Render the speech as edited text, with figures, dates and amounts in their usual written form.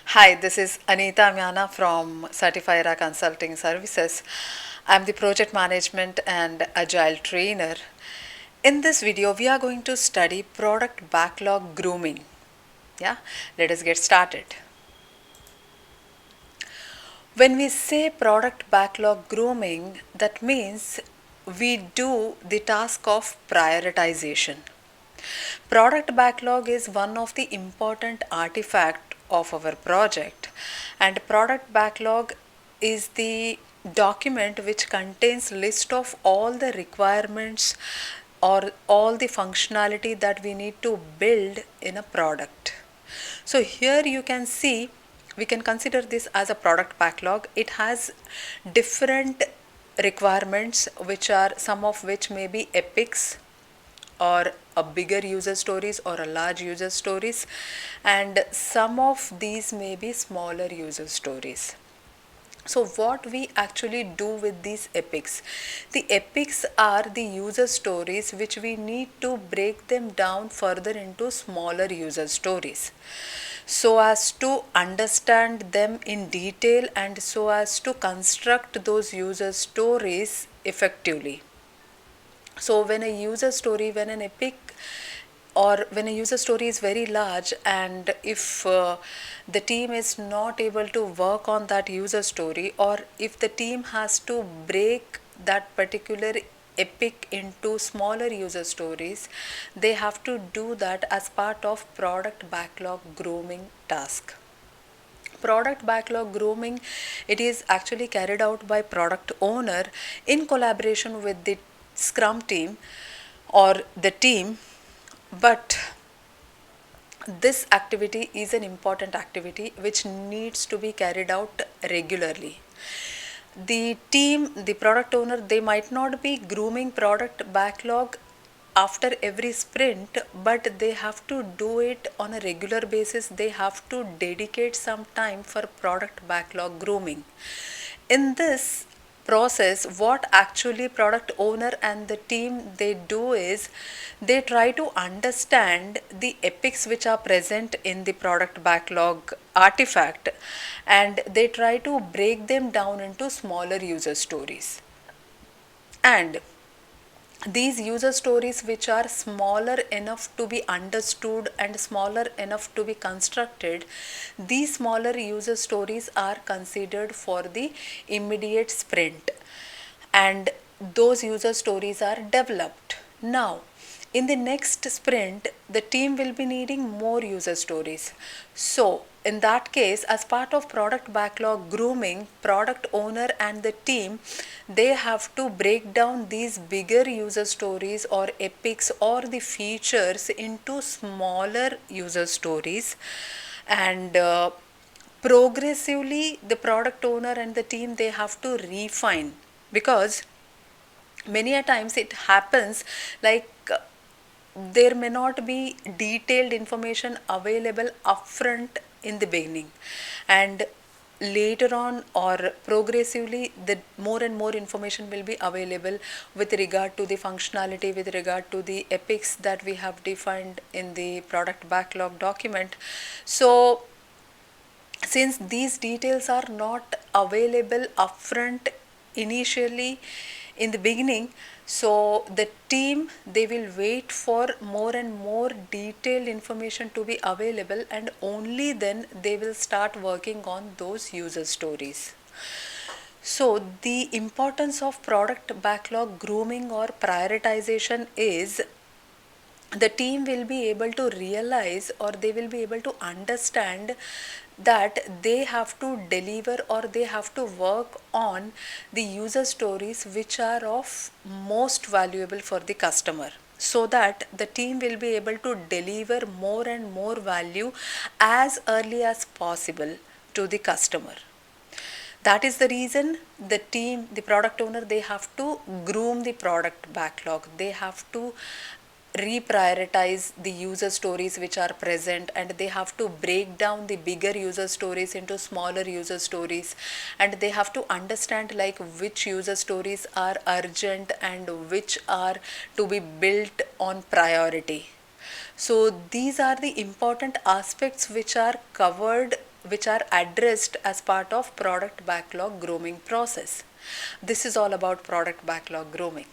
Hi, this is Anita Amyana from Certifira Consulting Services. I'm the project management and agile trainer. In this video, we are going to study product backlog grooming. Yeah, let us get started. When we say product backlog grooming, that means we do the task of prioritization. Product backlog is one of the important artifact of our project, and product backlog is the document which contains list of all the requirements or all the functionality that we need to build in a product. So here you can see we can consider this as a product backlog. It has different requirements, which are some of which may be epics or a bigger user stories or a large user stories, and some of these may be smaller user stories. So what we actually do with these epics? The epics are the user stories which we need to break them down further into smaller user stories, so as to understand them in detail and so as to construct those user stories effectively. So when a user story, when an epic or when a user story is very large, and if the team is not able to work on that user story, or if the team has to break that particular epic into smaller user stories, they have to do that as part of product backlog grooming task. Product backlog grooming, it is actually carried out by product owner in collaboration with the scrum team or the team, but this activity is an important activity which needs to be carried out regularly. The team, the product owner, they might not be grooming product backlog after every sprint, but they have to do it on a regular basis. They have to dedicate some time for product backlog grooming. In this process, what actually product owner and the team they do is they try to understand the epics which are present in the product backlog artifact, and they try to break them down into smaller user stories. And these user stories which are smaller enough to be understood and smaller enough to be constructed, these smaller user stories are considered for the immediate sprint, and those user stories are developed. Now in the next sprint, the team will be needing more user stories. So in that case, as part of product backlog grooming, product owner and the team, they have to break down these bigger user stories or epics or the features into smaller user stories, and progressively the product owner and the team, they have to refine, because many a times it happens like there may not be detailed information available upfront in the beginning, and later on or progressively the more and more information will be available with regard to the functionality, with regard to the epics that we have defined in the product backlog document. So since these details are not available upfront initially in the beginning, so the team, they will wait for more and more detailed information to be available, and only then they will start working on those user stories. So the importance of product backlog grooming or prioritization is the team will be able to realize, or they will be able to understand that they have to deliver or they have to work on the user stories which are of most valuable for the customer, so that the team will be able to deliver more and more value as early as possible to the customer. That is the reason the team, the product owner, they have to groom the product backlog. They have to reprioritize the user stories which are present, and they have to break down the bigger user stories into smaller user stories, and they have to understand like which user stories are urgent and which are to be built on priority. So these are the important aspects which are covered, which are addressed as part of product backlog grooming process. This is all about product backlog grooming.